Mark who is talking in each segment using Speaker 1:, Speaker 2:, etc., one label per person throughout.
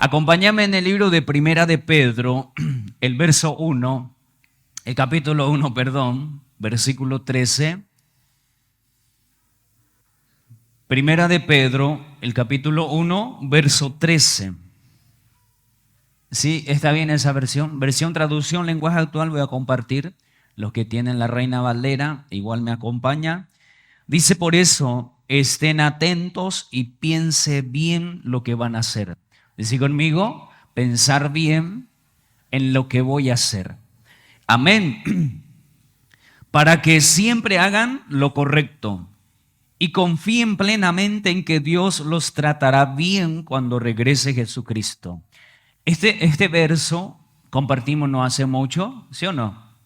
Speaker 1: Acompáñame en el libro de Primera de Pedro, el verso 1, el capítulo 1, perdón, versículo 13. Primera de Pedro, el capítulo 1, verso 13. Sí, está bien esa versión. Versión traducción, lenguaje actual, voy a compartir. Los que tienen la Reina Valera, igual me acompaña. Dice: por eso, estén atentos y piense bien lo que van a hacer. Dice conmigo: pensar bien en lo que voy a hacer. Amén. Para que siempre hagan lo correcto y confíen plenamente en que Dios los tratará bien cuando regrese Jesucristo. Este verso compartimos no hace mucho, ¿sí o no?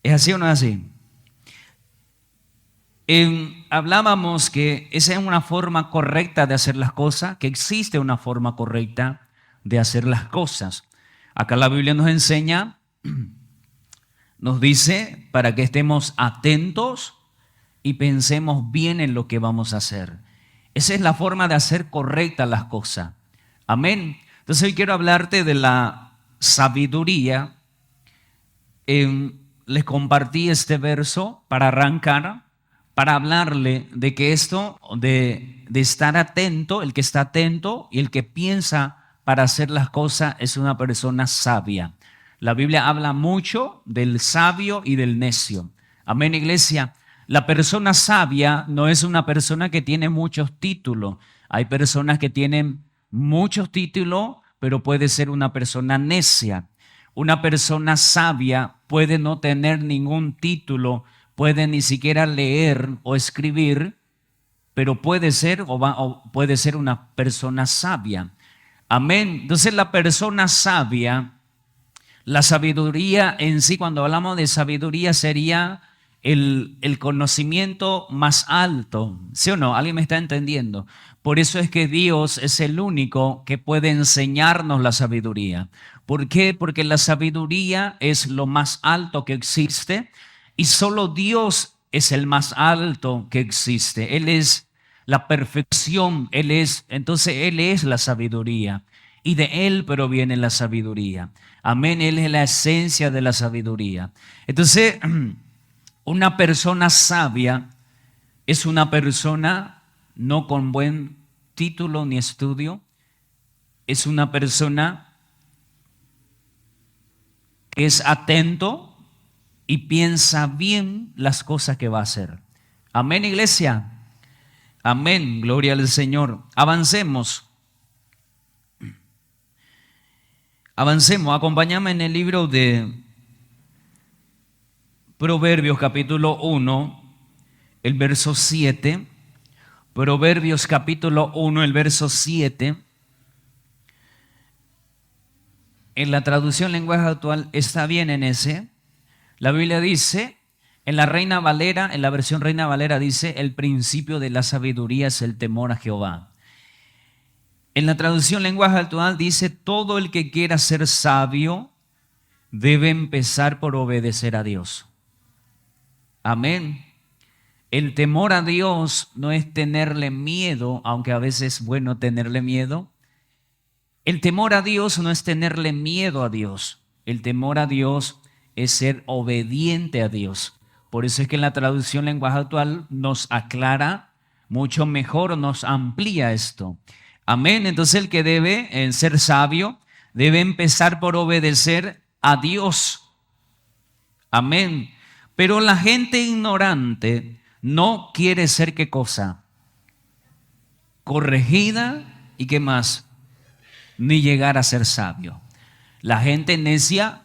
Speaker 1: ¿Es así o no es así? Hablábamos que esa es una forma correcta de hacer las cosas, que existe una forma correcta de hacer las cosas. Acá la Biblia nos enseña, nos dice para que estemos atentos y pensemos bien en lo que vamos a hacer. Esa es la forma de hacer correctas las cosas. Amén. Entonces hoy quiero hablarte de la sabiduría. Les compartí este verso para arrancar, para hablarle de que esto, de estar atento, el que está atento y el que piensa para hacer las cosas es una persona sabia. La Biblia habla mucho del sabio y del necio. Amén, iglesia. La persona sabia no es una persona que tiene muchos títulos. Hay personas que tienen muchos títulos, pero puede ser una persona necia. Una persona sabia puede no tener ningún título, puede ni siquiera leer o escribir, pero puede ser o puede ser una persona sabia. Amén. Entonces la persona sabia, la sabiduría en sí, cuando hablamos de sabiduría, sería el conocimiento más alto. ¿Sí o no? ¿Alguien me está entendiendo? Por eso es que Dios es el único que puede enseñarnos la sabiduría. ¿Por qué? Porque la sabiduría es lo más alto que existe y solo Dios es el más alto que existe. Él es la perfección, entonces Él es la sabiduría y de Él proviene la sabiduría. Amén, Él es la esencia de la sabiduría. Entonces, una persona sabia es una persona no con buen título ni estudio, es una persona que es atento y piensa bien las cosas que va a hacer. Amén, iglesia. Amén, gloria al Señor. Avancemos, acompáñame en el libro de Proverbios capítulo 1, el verso 7. Proverbios capítulo 1, el verso 7. En la traducción lenguaje actual está bien en ese. La Biblia dice, en la Reina Valera, en la versión Reina Valera dice: el principio de la sabiduría es el temor a Jehová. En la traducción lenguaje actual dice: todo el que quiera ser sabio debe empezar por obedecer a Dios. Amén. El temor a Dios no es tenerle miedo, aunque a veces es bueno tenerle miedo. El temor a Dios no es tenerle miedo a Dios. El temor a Dios es ser obediente a Dios. Por eso es que en la traducción lenguaje actual nos aclara mucho mejor, nos amplía esto. Amén. Entonces el que debe ser sabio debe empezar por obedecer a Dios. Amén. Pero la gente ignorante no quiere ser, ¿qué cosa? Corregida y ¿qué más? Ni llegar a ser sabio. La gente necia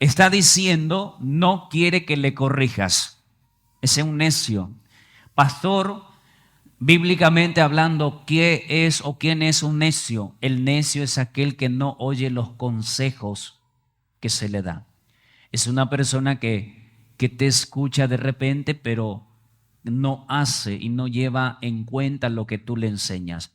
Speaker 1: está diciendo: no quiere que le corrijas. Ese es un necio. Pastor, bíblicamente hablando, ¿qué es o quién es un necio? El necio es aquel que no oye los consejos que se le da. Es una persona que te escucha de repente, pero no hace y no lleva en cuenta lo que tú le enseñas.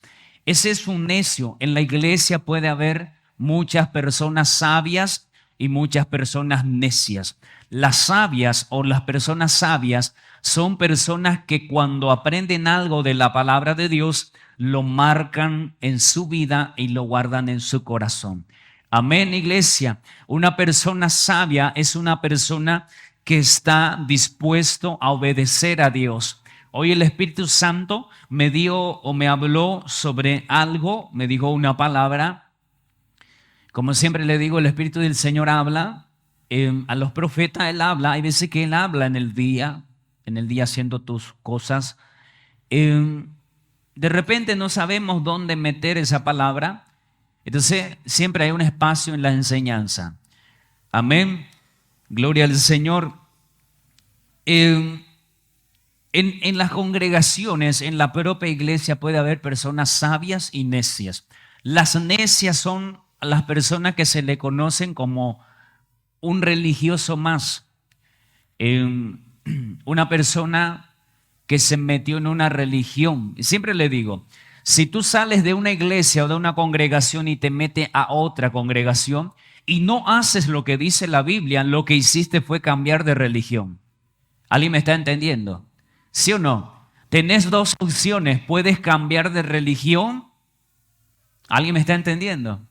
Speaker 1: Ese es un necio. En la iglesia puede haber muchas personas sabias y muchas personas necias. Las sabias o las personas sabias Son personas que cuando aprenden algo de la palabra de Dios, lo marcan en su vida y lo guardan en su corazón. Amén, iglesia. Una persona sabia es una persona que está dispuesto a obedecer a Dios. Hoy el Espíritu Santo me dio o me habló sobre algo, me dijo una palabra. Como siempre le digo, el Espíritu del Señor habla. A los profetas Él habla. Hay veces que Él habla en el día haciendo tus cosas. De repente no sabemos dónde meter esa palabra. Entonces siempre hay un espacio en la enseñanza. Amén. Gloria al Señor. En las congregaciones, en la propia iglesia puede haber personas sabias y necias. Las necias son las personas que se le conocen como un religioso más. Una persona que se metió en una religión. Y siempre le digo, si tú sales de una iglesia o de una congregación y te metes a otra congregación y no haces lo que dice la Biblia, lo que hiciste fue cambiar de religión. ¿Alguien me está entendiendo? ¿Sí o no? Tenés dos opciones. Puedes cambiar de religión. ¿Alguien me está entendiendo?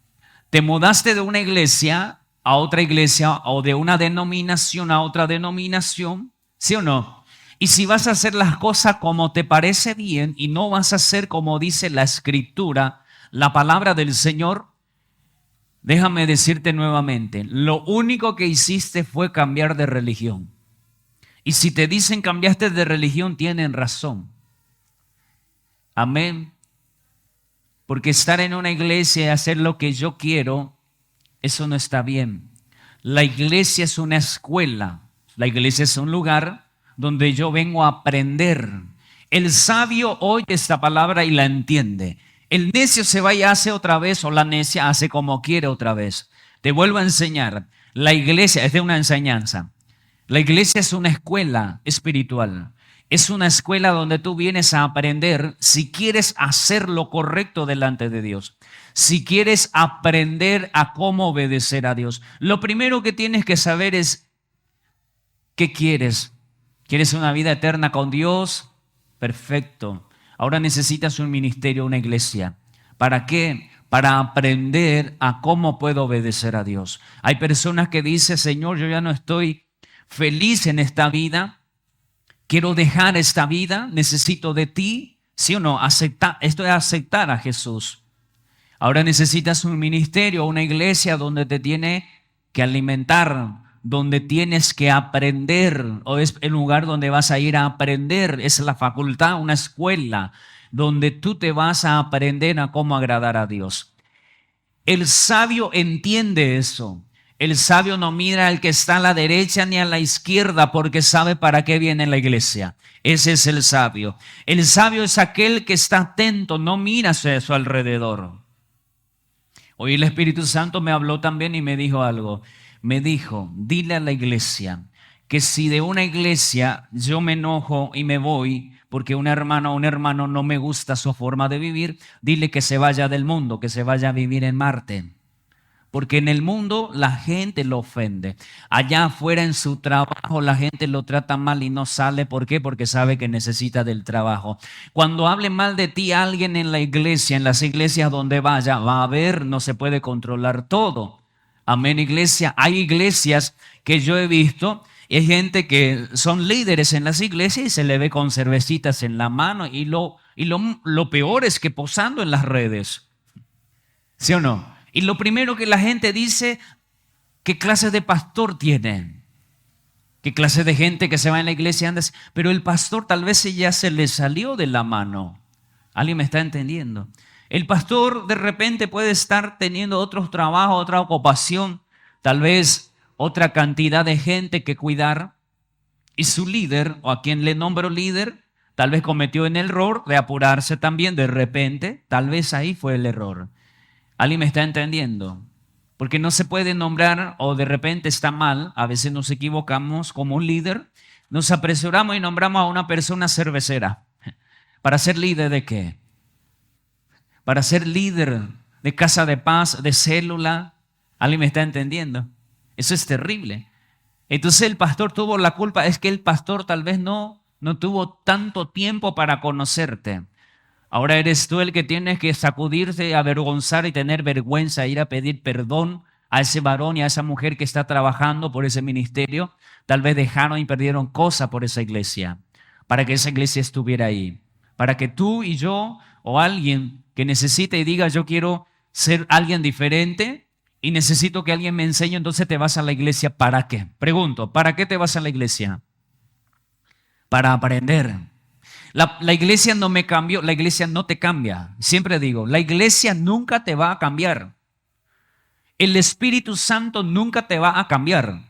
Speaker 1: Te mudaste de una iglesia a otra iglesia o de una denominación a otra denominación. ¿Sí o no? Y si vas a hacer las cosas como te parece bien y no vas a hacer como dice la Escritura, la palabra del Señor, déjame decirte nuevamente, lo único que hiciste fue cambiar de religión. Y si te dicen cambiaste de religión, tienen razón. Amén. Porque estar en una iglesia y hacer lo que yo quiero, eso no está bien. La iglesia es una escuela. La iglesia es un lugar donde yo vengo a aprender. El sabio oye esta palabra y la entiende. El necio se va y hace otra vez, o la necia hace como quiere otra vez. Te vuelvo a enseñar. La iglesia es de una enseñanza. La iglesia es una escuela espiritual. Es una escuela donde tú vienes a aprender si quieres hacer lo correcto delante de Dios. Si quieres aprender a cómo obedecer a Dios. Lo primero que tienes que saber es ¿qué quieres? ¿Quieres una vida eterna con Dios? Perfecto. Ahora necesitas un ministerio, una iglesia. ¿Para qué? Para aprender a cómo puedo obedecer a Dios. Hay personas que dicen, Señor, yo ya no estoy feliz en esta vida, quiero dejar esta vida, necesito de ti, ¿sí o no? Esto es aceptar a Jesús. Ahora necesitas un ministerio, una iglesia donde te tiene que alimentar, donde tienes que aprender, o es el lugar donde vas a ir a aprender, es la facultad, una escuela, donde tú te vas a aprender a cómo agradar a Dios. El sabio entiende eso. El sabio no mira al que está a la derecha ni a la izquierda porque sabe para qué viene la iglesia. Ese es el sabio. El sabio es aquel que está atento, no mira hacia su alrededor. Hoy el Espíritu Santo me habló también y me dijo algo. Me dijo, dile a la iglesia que si de una iglesia yo me enojo y me voy porque una hermana o un hermano no me gusta su forma de vivir, dile que se vaya del mundo, que se vaya a vivir en Marte. Porque en el mundo la gente lo ofende. Allá afuera en su trabajo la gente lo trata mal y no sale. ¿Por qué? Porque sabe que necesita del trabajo. Cuando hable mal de ti alguien en la iglesia, en las iglesias donde vaya, va a ver, no se puede controlar todo. Amén, iglesia. Hay iglesias que yo he visto y hay gente que son líderes en las iglesias y se le ve con cervecitas en la mano y lo peor es que posando en las redes. ¿Sí o no? Y lo primero que la gente dice, ¿qué clase de pastor tiene? ¿Qué clase de gente que se va en la iglesia anda? Pero el pastor tal vez ya se le salió de la mano. ¿Alguien me está entendiendo? El pastor de repente puede estar teniendo otros trabajos, otra ocupación, tal vez otra cantidad de gente que cuidar. Y su líder, o a quien le nombro líder, tal vez cometió el error de apurarse también de repente. Tal vez ahí fue el error. ¿Alguien me está entendiendo? Porque no se puede nombrar o de repente está mal, a veces nos equivocamos como un líder, nos apresuramos y nombramos a una persona cervecera. ¿Para ser líder de qué? Para ser líder de casa de paz, de célula. ¿Alguien me está entendiendo? Eso es terrible. Entonces el pastor tuvo la culpa, es que el pastor tal vez no no tuvo tanto tiempo para conocerte. Ahora eres tú el que tienes que sacudirse, avergonzar y tener vergüenza, ir a pedir perdón a ese varón y a esa mujer que está trabajando por ese ministerio. Tal vez dejaron y perdieron cosas por esa iglesia, para que esa iglesia estuviera ahí. Para que tú y yo o alguien que necesite y diga yo quiero ser alguien diferente y necesito que alguien me enseñe, entonces te vas a la iglesia. ¿Para qué? Pregunto, ¿para qué te vas a la iglesia? Para aprender. La iglesia no me cambió, la iglesia no te cambia. Siempre digo, la iglesia nunca te va a cambiar. El Espíritu Santo nunca te va a cambiar.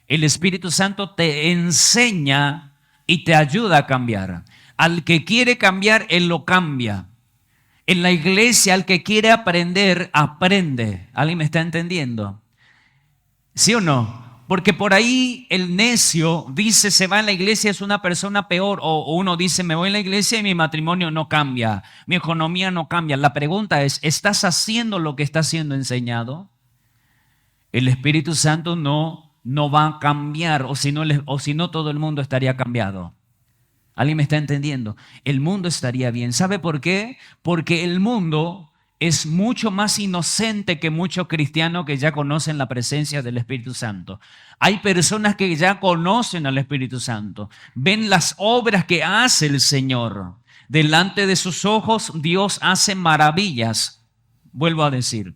Speaker 1: El Espíritu Santo te enseña y te ayuda a cambiar. Al que quiere cambiar, Él lo cambia. En la iglesia, al que quiere aprender, aprende. ¿Alguien me está entendiendo? ¿Sí o no? Porque por ahí el necio dice, se va a la iglesia, es una persona peor. O uno dice, me voy a la iglesia y mi matrimonio no cambia, mi economía no cambia. La pregunta es, ¿estás haciendo lo que está siendo enseñado? El Espíritu Santo no va a cambiar, o si no todo el mundo estaría cambiado. ¿Alguien me está entendiendo? El mundo estaría bien. ¿Sabe por qué? Porque el mundo es mucho más inocente que muchos cristianos que ya conocen la presencia del Espíritu Santo. Hay personas que ya conocen al Espíritu Santo, ven las obras que hace el Señor. Delante de sus ojos Dios hace maravillas, vuelvo a decir,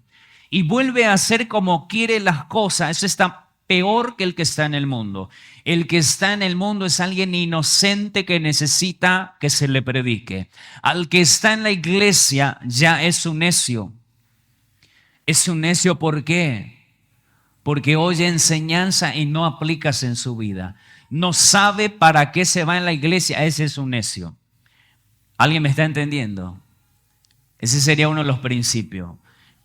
Speaker 1: y vuelve a hacer como quiere las cosas. Eso está peor que el que está en el mundo. El que está en el mundo es alguien inocente que necesita que se le predique. Al que está en la iglesia ya es un necio. Es un necio, ¿por qué? Porque oye enseñanza y no aplicas en su vida. No sabe para qué se va en la iglesia, ese es un necio. ¿Alguien me está entendiendo? Ese sería uno de los principios.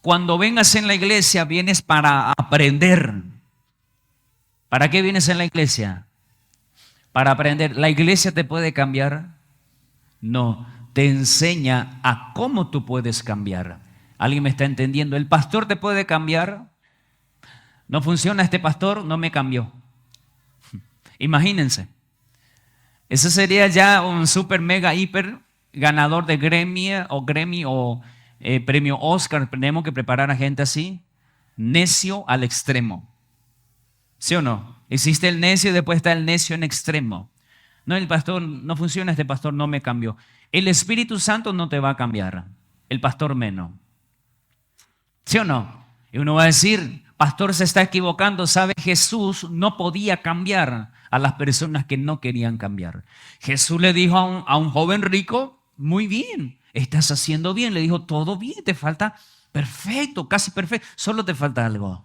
Speaker 1: Cuando vengas en la iglesia, vienes para aprender. ¿Para qué vienes en la iglesia? Para aprender. ¿La iglesia te puede cambiar? No, te enseña a cómo tú puedes cambiar. ¿Alguien me está entendiendo? ¿El pastor te puede cambiar? ¿No funciona este pastor? No me cambió. Imagínense. Ese sería ya un super mega hiper ganador de Grammy o premio Oscar. Tenemos que preparar a gente así. Necio al extremo. ¿Sí o no? Existe el necio y después está el necio en extremo. No, el pastor, no funciona, este pastor no me cambió. El Espíritu Santo no te va a cambiar, el pastor menos. ¿Sí o no? Y uno va a decir, pastor se está equivocando, sabe, Jesús no podía cambiar a las personas que no querían cambiar. Jesús le dijo a un joven rico, muy bien, estás haciendo bien. Le dijo, todo bien, te falta perfecto, casi perfecto, solo te falta algo.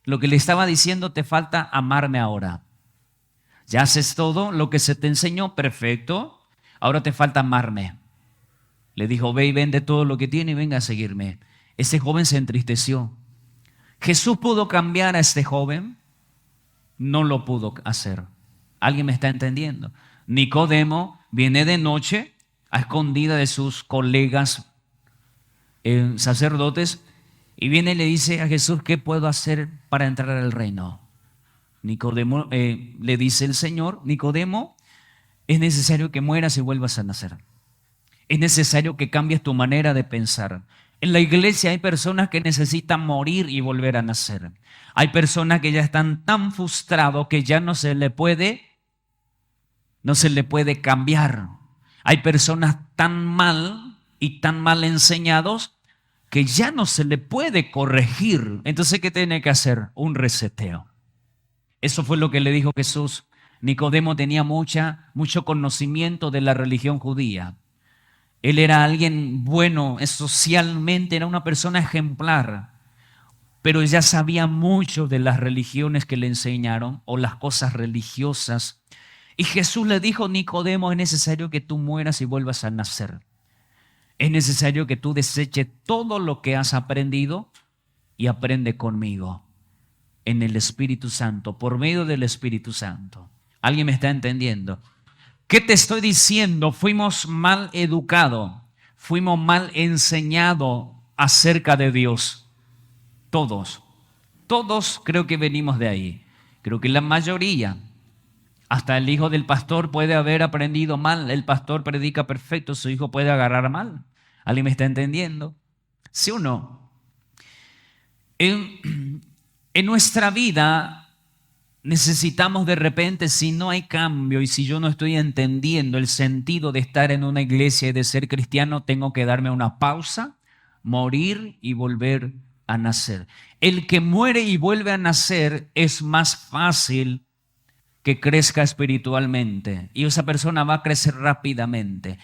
Speaker 1: Lo que le estaba diciendo, te falta amarme ahora. Ya haces todo lo que se te enseñó, perfecto. Ahora te falta amarme. Le dijo, ve y vende todo lo que tiene y venga a seguirme. Ese joven se entristeció. ¿Jesús pudo cambiar a este joven? No lo pudo hacer. ¿Alguien me está entendiendo? Nicodemo viene de noche a escondida de sus colegas sacerdotes. Y viene y le dice a Jesús, ¿qué puedo hacer para entrar al reino? Nicodemo, le dice el Señor, Nicodemo, es necesario que mueras y vuelvas a nacer. Es necesario que cambies tu manera de pensar. En la iglesia hay personas que necesitan morir y volver a nacer. Hay personas que ya están tan frustrados que ya no se le puede cambiar. Hay personas tan mal y tan mal enseñados que ya no se le puede corregir. Entonces, ¿qué tiene que hacer? Un reseteo. Eso fue lo que le dijo Jesús. Nicodemo tenía mucho conocimiento de la religión judía. Él era alguien bueno, socialmente era una persona ejemplar, pero ya sabía mucho de las religiones que le enseñaron o las cosas religiosas. Y Jesús le dijo, Nicodemo, es necesario que tú mueras y vuelvas a nacer. Es necesario que tú deseches todo lo que has aprendido y aprende conmigo en el Espíritu Santo, por medio del Espíritu Santo. ¿Alguien me está entendiendo? ¿Qué te estoy diciendo? Fuimos mal educados, fuimos mal enseñados acerca de Dios. Todos creo que venimos de ahí. Creo que la mayoría. Hasta el hijo del pastor puede haber aprendido mal. El pastor predica perfecto, su hijo puede agarrar mal. ¿Alguien me está entendiendo? ¿Sí o no? En nuestra vida necesitamos de repente, si no hay cambio y si yo no estoy entendiendo el sentido de estar en una iglesia y de ser cristiano, tengo que darme una pausa, morir y volver a nacer. El que muere y vuelve a nacer es más fácil que crezca espiritualmente y esa persona va a crecer rápidamente.